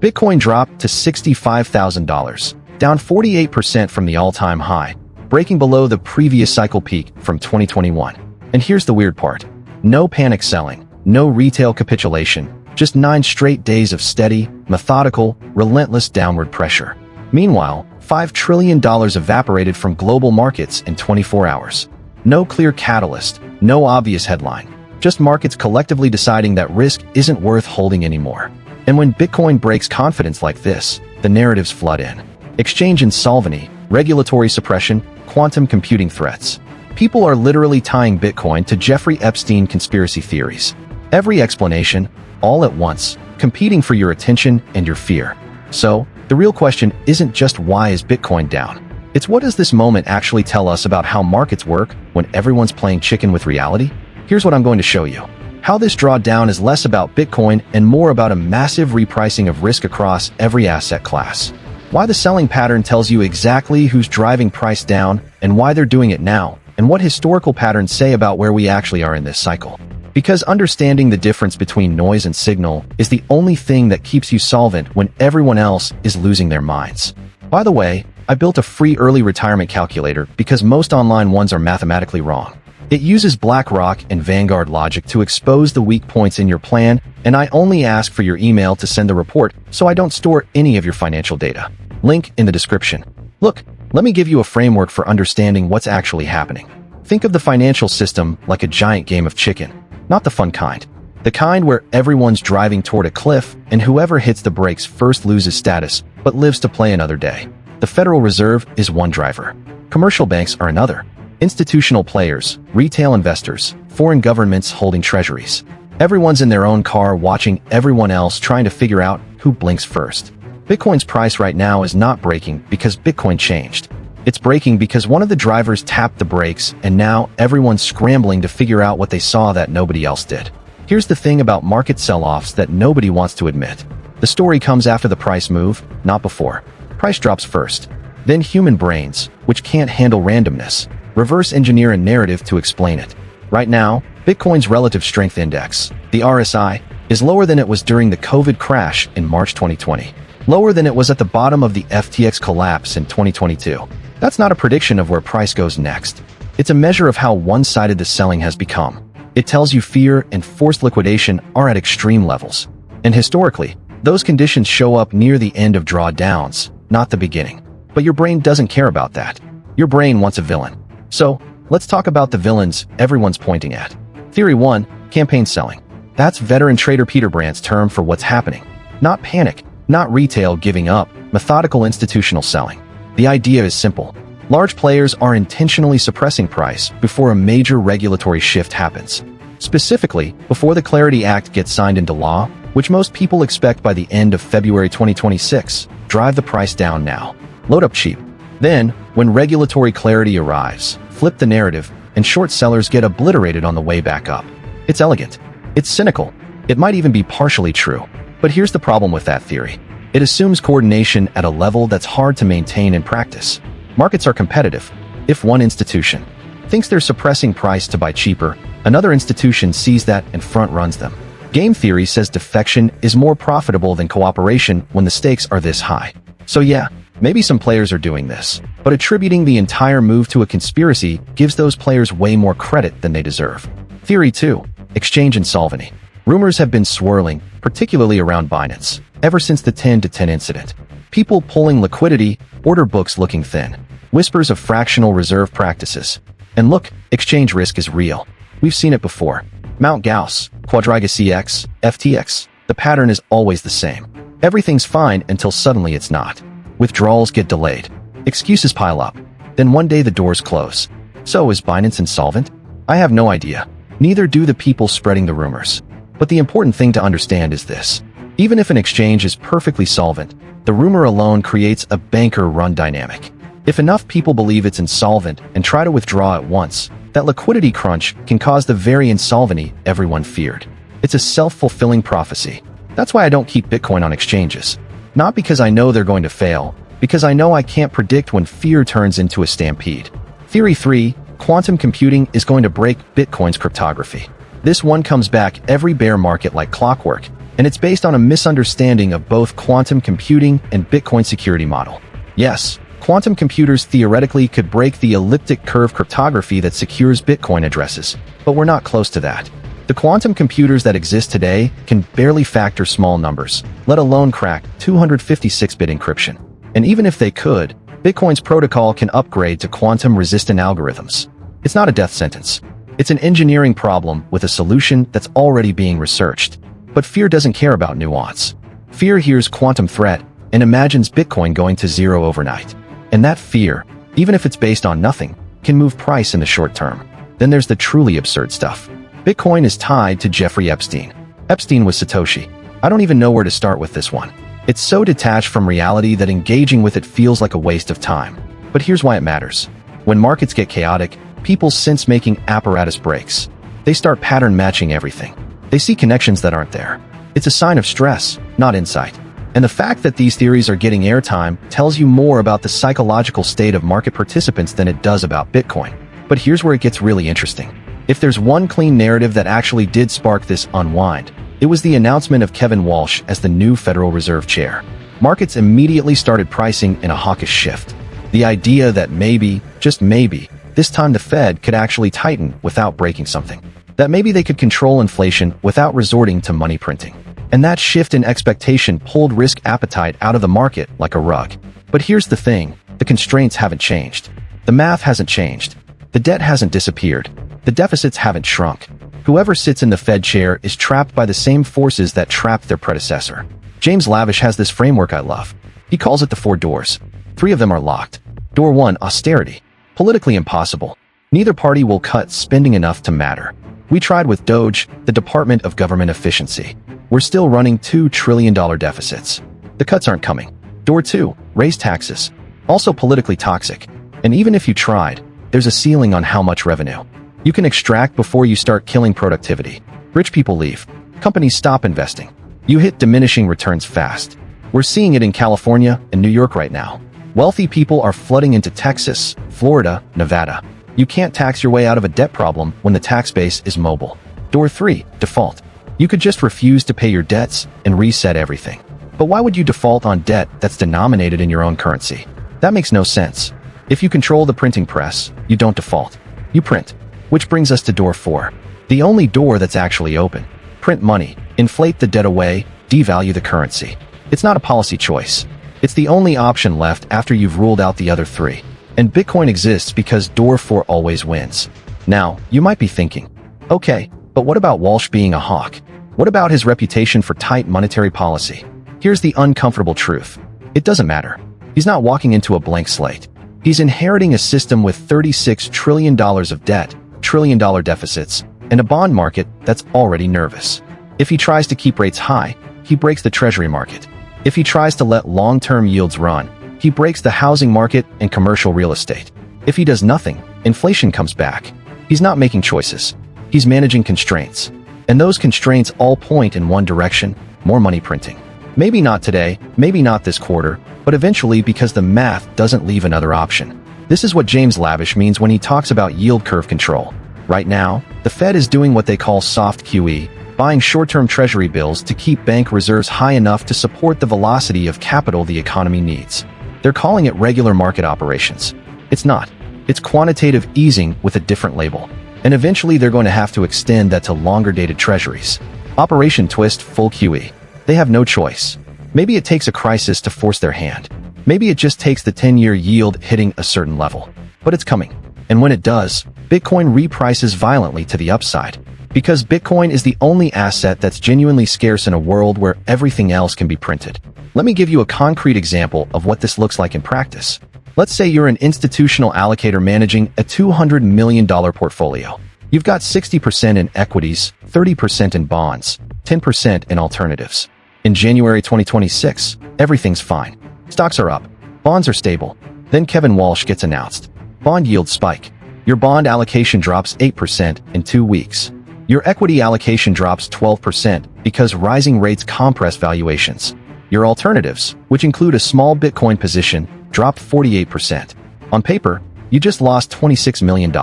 Bitcoin dropped to $65,000, down 48% from the all-time high, breaking below the previous cycle peak from 2021. And here's the weird part. No panic selling, no retail capitulation, just 9 straight days of steady, methodical, relentless downward pressure. Meanwhile, $5 trillion evaporated from global markets in 24 hours. No clear catalyst, no obvious headline, just markets collectively deciding that risk isn't worth holding anymore. And when Bitcoin breaks confidence like this, the narratives flood in. Exchange insolvency, regulatory suppression, quantum computing threats. People are literally tying Bitcoin to Jeffrey Epstein conspiracy theories. Every explanation, all at once, competing for your attention and your fear. So, the real question isn't just why is Bitcoin down? It's what does this moment actually tell us about how markets work when everyone's playing chicken with reality? Here's what I'm going to show you. How this drawdown is less about Bitcoin and more about a massive repricing of risk across every asset class. Why the selling pattern tells you exactly who's driving price down and why they're doing it now, and what historical patterns say about where we actually are in this cycle. Because understanding the difference between noise and signal is the only thing that keeps you solvent when everyone else is losing their minds. By the way, I built a free early retirement calculator because most online ones are mathematically wrong. It uses BlackRock and Vanguard logic to expose the weak points in your plan, and I only ask for your email to send the report so I don't store any of your financial data. Link in the description. Look, let me give you a framework for understanding what's actually happening. Think of the financial system like a giant game of chicken. Not the fun kind. The kind where everyone's driving toward a cliff and whoever hits the brakes first loses status, but lives to play another day. The Federal Reserve is one driver. Commercial banks are another. Institutional players, retail investors, foreign governments holding treasuries. Everyone's in their own car watching everyone else trying to figure out who blinks first. Bitcoin's price right now is not breaking because Bitcoin changed. It's breaking because one of the drivers tapped the brakes and now everyone's scrambling to figure out what they saw that nobody else did. Here's the thing about market sell-offs that nobody wants to admit. The story comes after the price move, not before. Price drops first. Then human brains, which can't handle randomness, reverse engineer a narrative to explain it. Right now, Bitcoin's relative strength index, the RSI, is lower than it was during the COVID crash in March 2020. Lower than it was at the bottom of the FTX collapse in 2022. That's not a prediction of where price goes next. It's a measure of how one-sided the selling has become. It tells you fear and forced liquidation are at extreme levels. And historically, those conditions show up near the end of drawdowns, not the beginning. But your brain doesn't care about that. Your brain wants a villain. So, let's talk about the villains everyone's pointing at. Theory 1, campaign selling. That's veteran trader Peter Brandt's term for what's happening. Not panic, not retail giving up, methodical institutional selling. The idea is simple. Large players are intentionally suppressing price before a major regulatory shift happens. Specifically, before the Clarity Act gets signed into law, which most people expect by the end of February 2026, drive the price down now. Load up cheap. Then, when regulatory clarity arrives, flip the narrative, and short sellers get obliterated on the way back up. It's elegant. It's cynical. It might even be partially true. But here's the problem with that theory. It assumes coordination at a level that's hard to maintain in practice. Markets are competitive. If one institution thinks they're suppressing price to buy cheaper, another institution sees that and front-runs them. Game theory says defection is more profitable than cooperation when the stakes are this high. So yeah, maybe some players are doing this, but attributing the entire move to a conspiracy gives those players way more credit than they deserve. Theory 2, exchange insolvency. Rumors have been swirling, particularly around Binance, ever since the 10-to-10 incident. People pulling liquidity, order books looking thin, whispers of fractional reserve practices. And look, exchange risk is real. We've seen it before. Mt. Gauss, Quadriga CX, FTX. The pattern is always the same. Everything's fine until suddenly it's not. Withdrawals get delayed. Excuses pile up. Then one day the doors close. So is Binance insolvent? I have no idea. Neither do the people spreading the rumors. But the important thing to understand is this. Even if an exchange is perfectly solvent, the rumor alone creates a banker-run dynamic. If enough people believe it's insolvent and try to withdraw at once, that liquidity crunch can cause the very insolvency everyone feared. It's a self-fulfilling prophecy. That's why I don't keep Bitcoin on exchanges. Not because I know they're going to fail, because I know I can't predict when fear turns into a stampede. Theory 3, quantum computing is going to break Bitcoin's cryptography. This one comes back every bear market like clockwork, And it's based on a misunderstanding of both quantum computing and Bitcoin security model. Yes, quantum computers theoretically could break the elliptic curve cryptography that secures Bitcoin addresses, but we're not close to that. The quantum computers that exist today can barely factor small numbers, let alone crack 256-bit encryption. And even if they could, Bitcoin's protocol can upgrade to quantum-resistant algorithms. It's not a death sentence. It's an engineering problem with a solution that's already being researched. But fear doesn't care about nuance. Fear hears quantum threat and imagines Bitcoin going to zero overnight. And that fear, even if it's based on nothing, can move price in the short term. Then there's the truly absurd stuff. Bitcoin is tied to Jeffrey Epstein. Epstein was Satoshi. I don't even know where to start with this one. It's so detached from reality that engaging with it feels like a waste of time. But here's why it matters. When markets get chaotic, people's sense-making apparatus breaks. They start pattern matching everything. They see connections that aren't there. It's a sign of stress, not insight. And the fact that these theories are getting airtime tells you more about the psychological state of market participants than it does about Bitcoin. But here's where it gets really interesting. If there's one clean narrative that actually did spark this unwind, it was the announcement of Kevin Walsh as the new Federal Reserve Chair. Markets immediately started pricing in a hawkish shift. The idea that maybe, just maybe, this time the Fed could actually tighten without breaking something. That maybe they could control inflation without resorting to money printing. And that shift in expectation pulled risk appetite out of the market like a rug. But here's the thing, the constraints haven't changed. The math hasn't changed. The debt hasn't disappeared. The deficits haven't shrunk. Whoever sits in the Fed chair is trapped by the same forces that trapped their predecessor. James Lavish has this framework I love. He calls it the 4 doors. 3 of them are locked. Door 1, austerity. Politically impossible. Neither party will cut spending enough to matter. We tried with Doge, the Department of Government Efficiency. We're still running $2 trillion deficits. The cuts aren't coming. Door 2, raise taxes. Also politically toxic. And even if you tried, there's a ceiling on how much revenue you can extract before you start killing productivity. Rich people leave. Companies stop investing. You hit diminishing returns fast. We're seeing it in California and New York right now. Wealthy people are flooding into Texas, Florida, Nevada. You can't tax your way out of a debt problem when the tax base is mobile. Door 3, default. You could just refuse to pay your debts and reset everything. But why would you default on debt that's denominated in your own currency? That makes no sense. If you control the printing press, you don't default. You print. Which brings us to door 4. The only door that's actually open. Print money, inflate the debt away, devalue the currency. It's not a policy choice. It's the only option left after you've ruled out the other 3. And Bitcoin exists because door 4 always wins. Now, you might be thinking, okay, but what about Walsh being a hawk? What about his reputation for tight monetary policy? Here's the uncomfortable truth. It doesn't matter. He's not walking into a blank slate. He's inheriting a system with $36 trillion of debt, trillion-dollar deficits, and a bond market that's already nervous. If he tries to keep rates high, he breaks the treasury market. If he tries to let long-term yields run, he breaks the housing market and commercial real estate. If he does nothing, inflation comes back. He's not making choices. He's managing constraints. And those constraints all point in one direction, more money printing. Maybe not today, maybe not this quarter, but eventually because the math doesn't leave another option. This is what James Lavish means when he talks about yield curve control. Right now, the Fed is doing what they call soft QE, buying short-term treasury bills to keep bank reserves high enough to support the velocity of capital the economy needs. They're calling it regular market operations. It's not. It's quantitative easing with a different label. And eventually they're going to have to extend that to longer-dated treasuries. Operation Twist full QE. They have no choice. Maybe it takes a crisis to force their hand. Maybe it just takes the 10-year yield hitting a certain level. But it's coming. And when it does, Bitcoin reprices violently to the upside. Because Bitcoin is the only asset that's genuinely scarce in a world where everything else can be printed. Let me give you a concrete example of what this looks like in practice. Let's say you're an institutional allocator managing a $200 million portfolio. You've got 60% in equities, 30% in bonds, 10% in alternatives. In January 2026, everything's fine. Stocks are up. Bonds are stable. Then Kevin Walsh gets announced. Bond yields spike. Your bond allocation drops 8% in 2 weeks. Your equity allocation drops 12% because rising rates compress valuations. Your alternatives, which include a small Bitcoin position, drop 48%. On paper, you just lost $26 million.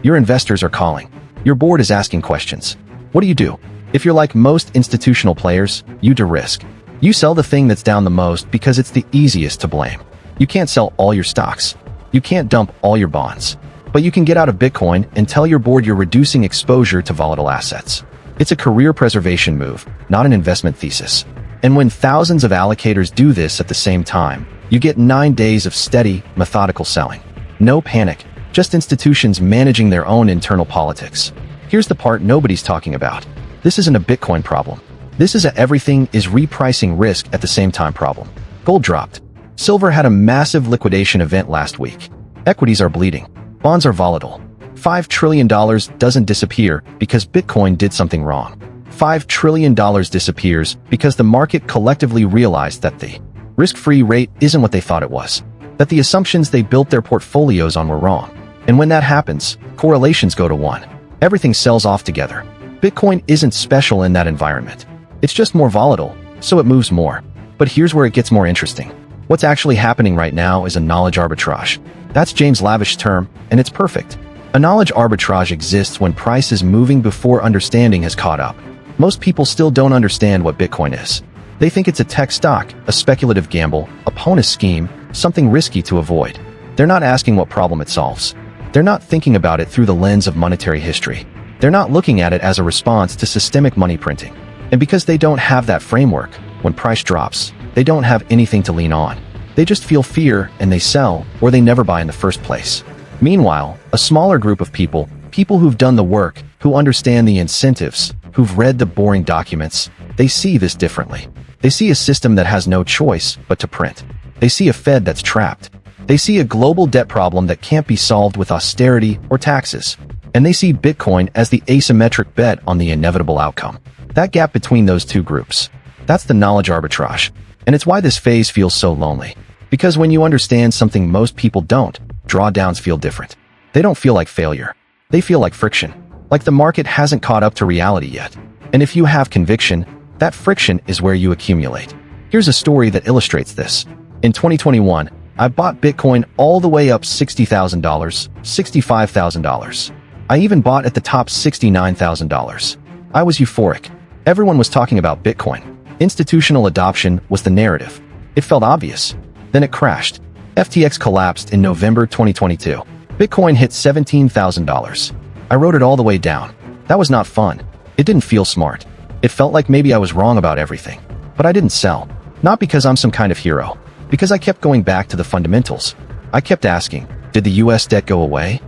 Your investors are calling. Your board is asking questions. What do you do? If you're like most institutional players, you de-risk. You sell the thing that's down the most because it's the easiest to blame. You can't sell all your stocks. You can't dump all your bonds. But you can get out of Bitcoin and tell your board you're reducing exposure to volatile assets. It's a career preservation move, not an investment thesis. And when thousands of allocators do this at the same time, you get 9 days of steady, methodical selling. No panic, just institutions managing their own internal politics. Here's the part nobody's talking about. This isn't a Bitcoin problem. This is a everything is repricing risk at the same time problem. Gold dropped. Silver had a massive liquidation event last week. Equities are bleeding. Bonds are volatile. $5 trillion doesn't disappear because Bitcoin did something wrong. $5 trillion disappears because the market collectively realized that the risk-free rate isn't what they thought it was, that the assumptions they built their portfolios on were wrong. And when that happens, correlations go to 1. Everything sells off together. Bitcoin isn't special in that environment. It's just more volatile, so it moves more. But here's where it gets more interesting. What's actually happening right now is a knowledge arbitrage. That's James Lavish's term, and it's perfect. A knowledge arbitrage exists when price is moving before understanding has caught up. Most people still don't understand what Bitcoin is. They think it's a tech stock, a speculative gamble, a bonus scheme, something risky to avoid. They're not asking what problem it solves. They're not thinking about it through the lens of monetary history. They're not looking at it as a response to systemic money printing. And because they don't have that framework, when price drops, they don't have anything to lean on. They just feel fear and they sell, or they never buy in the first place. Meanwhile, a smaller group of people who've done the work, who understand the incentives, who've read the boring documents, they see this differently. They see a system that has no choice but to print. They see a Fed that's trapped. They see a global debt problem that can't be solved with austerity or taxes. And they see Bitcoin as the asymmetric bet on the inevitable outcome. That gap between those two groups, that's the knowledge arbitrage. And it's why this phase feels so lonely. Because when you understand something most people don't, drawdowns feel different. They don't feel like failure. They feel like friction. Like the market hasn't caught up to reality yet. And if you have conviction, that friction is where you accumulate. Here's a story that illustrates this. In 2021, I bought Bitcoin all the way up $60,000, $65,000. I even bought at the top $69,000. I was euphoric. Everyone was talking about Bitcoin. Institutional adoption was the narrative. It felt obvious. Then it crashed. FTX collapsed in November 2022. Bitcoin hit $17,000. I wrote it all the way down. That was not fun. It didn't feel smart. It felt like maybe I was wrong about everything. But I didn't sell. Not because I'm some kind of hero. Because I kept going back to the fundamentals. I kept asking, did the US debt go away?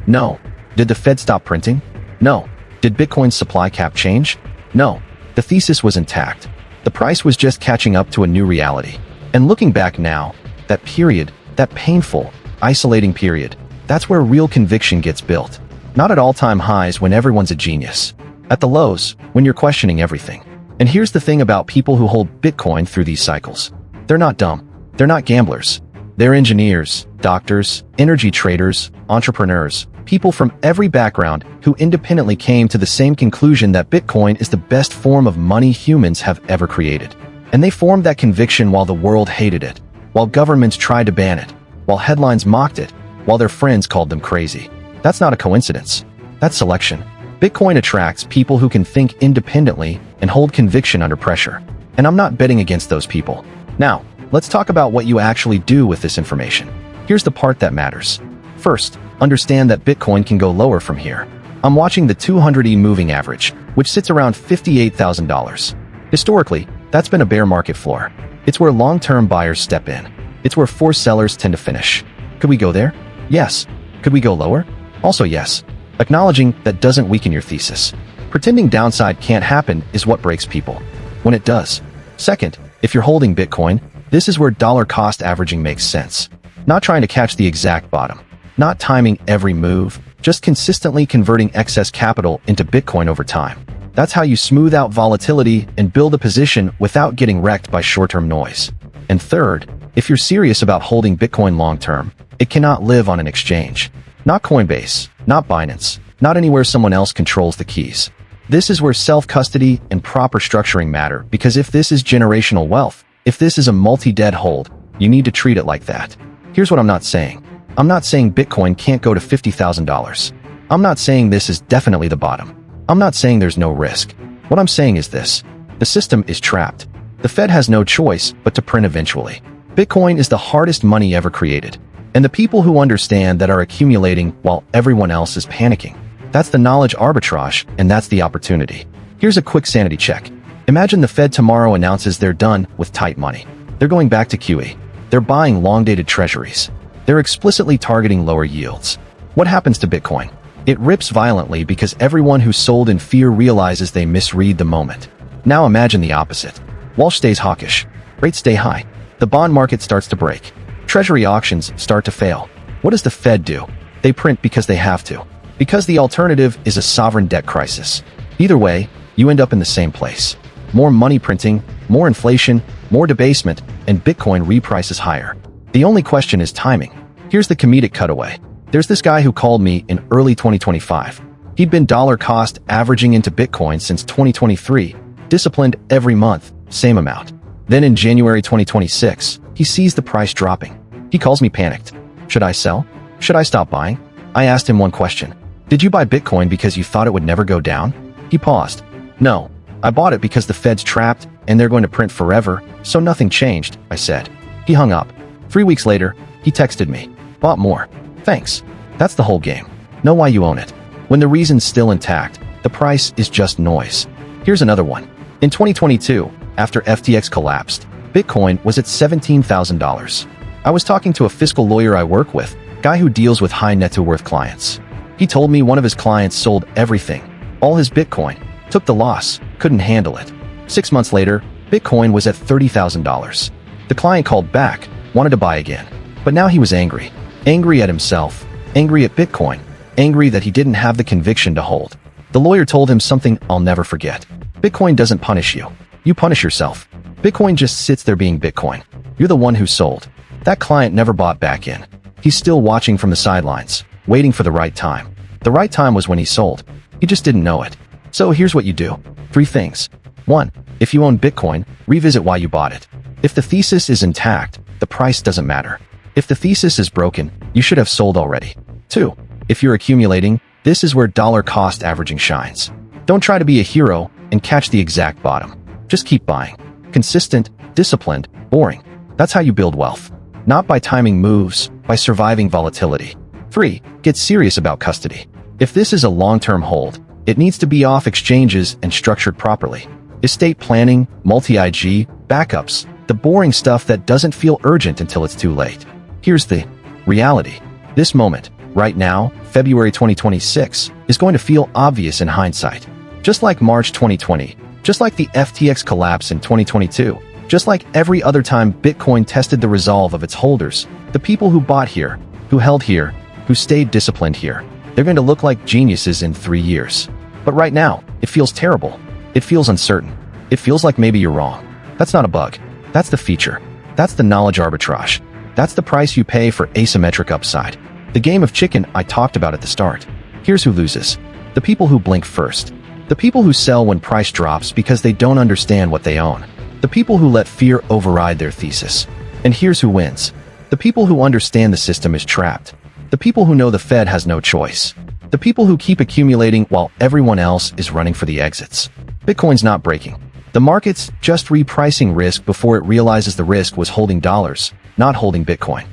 No. Did the Fed stop printing? No. Did Bitcoin's supply cap change? No. The thesis was intact. The price was just catching up to a new reality. And looking back now, that period, that painful, isolating period, that's where real conviction gets built. Not at all-time highs when everyone's a genius. At the lows, when you're questioning everything. And here's the thing about people who hold Bitcoin through these cycles. They're not dumb. They're not gamblers. They're engineers, doctors, energy traders, entrepreneurs, people from every background who independently came to the same conclusion that Bitcoin is the best form of money humans have ever created. And they formed that conviction while the world hated it, while governments tried to ban it, while headlines mocked it, while their friends called them crazy. That's not a coincidence. That's selection. Bitcoin attracts people who can think independently and hold conviction under pressure. And I'm not betting against those people. Now, let's talk about what you actually do with this information. Here's the part that matters. First, understand that Bitcoin can go lower from here. I'm watching the 200E moving average, which sits around $58,000. Historically, that's been a bear market floor. It's where long-term buyers step in. It's where forced sellers tend to finish. Could we go there? Yes. Could we go lower? Also yes. Acknowledging that doesn't weaken your thesis. Pretending downside can't happen is what breaks people. When it does. Second, if you're holding Bitcoin, this is where dollar cost averaging makes sense. Not trying to catch the exact bottom. Not timing every move, just consistently converting excess capital into Bitcoin over time. That's how you smooth out volatility and build a position without getting wrecked by short-term noise. And third, if you're serious about holding Bitcoin long-term, it cannot live on an exchange. Not Coinbase, not Binance, not anywhere someone else controls the keys. This is where self-custody and proper structuring matter, because if this is generational wealth, if this is a multi-dead hold, you need to treat it like that. Here's what I'm not saying. I'm not saying Bitcoin can't go to $50,000. I'm not saying this is definitely the bottom. I'm not saying there's no risk. What I'm saying is this. The system is trapped. The Fed has no choice but to print eventually. Bitcoin is the hardest money ever created. And the people who understand that are accumulating while everyone else is panicking. That's the knowledge arbitrage, and that's the opportunity. Here's a quick sanity check. Imagine the Fed tomorrow announces they're done with tight money. They're going back to QE. They're buying long-dated treasuries. They're explicitly targeting lower yields. What happens to Bitcoin? It rips violently because everyone who sold in fear realizes they misread the moment. Now imagine the opposite. Wall stays hawkish. Rates stay high. The bond market starts to break. Treasury auctions start to fail. What does the Fed do? They print because they have to. Because the alternative is a sovereign debt crisis. Either way, you end up in the same place. More money printing, more inflation, more debasement, and Bitcoin reprices higher. The only question is timing. Here's the comedic cutaway. There's this guy who called me in early 2025. He'd been dollar cost averaging into Bitcoin since 2023, disciplined every month, same amount. Then in January 2026, he sees the price dropping. He calls me panicked. Should I sell? Should I stop buying? I asked him one question. Did you buy Bitcoin because you thought it would never go down? He paused. No, I bought it because the Fed's trapped and they're going to print forever, so nothing changed, I said. He hung up. 3 weeks later, he texted me. Bought more. Thanks. That's the whole game. Know why you own it. When the reason's still intact, the price is just noise. Here's another one. In 2022, after FTX collapsed, Bitcoin was at $17,000. I was talking to a fiscal lawyer I work with, guy who deals with high net worth clients. He told me one of his clients sold everything, all his Bitcoin, took the loss, couldn't handle it. 6 months later, Bitcoin was at $30,000. The client called back, wanted to buy again. But now he was angry. Angry at himself, angry at Bitcoin, angry that he didn't have the conviction to hold. The lawyer told him something I'll never forget. Bitcoin doesn't punish you. You punish yourself. Bitcoin just sits there being Bitcoin. You're the one who sold. That client never bought back in. He's still watching from the sidelines, waiting for the right time. The right time was when he sold. He just didn't know it. So here's what you do. 3 things. 1. If you own Bitcoin, revisit why you bought it. If the thesis is intact, the price doesn't matter. If the thesis is broken, you should have sold already. 2. If you're accumulating, this is where dollar cost averaging shines. Don't try to be a hero and catch the exact bottom. Just keep buying. Consistent, disciplined, boring. That's how you build wealth. Not by timing moves, by surviving volatility. 3. Get serious about custody. If this is a long-term hold, it needs to be off exchanges and structured properly. Estate planning, multi-IG, backups, the boring stuff that doesn't feel urgent until it's too late. Here's the reality. This moment, right now, February 2026, is going to feel obvious in hindsight. Just like March 2020, just like the FTX collapse in 2022, just like every other time Bitcoin tested the resolve of its holders, the people who bought here, who held here, who stayed disciplined here, they're going to look like geniuses in 3 years. But right now, it feels terrible. It feels uncertain. It feels like maybe you're wrong. That's not a bug. That's the feature. That's the knowledge arbitrage. That's the price you pay for asymmetric upside. The game of chicken I talked about at the start. Here's who loses. The people who blink first. The people who sell when price drops because they don't understand what they own. The people who let fear override their thesis. And here's who wins. The people who understand the system is trapped. The people who know the Fed has no choice. The people who keep accumulating while everyone else is running for the exits. Bitcoin's not breaking. The market's just repricing risk before it realizes the risk was holding dollars, not holding Bitcoin.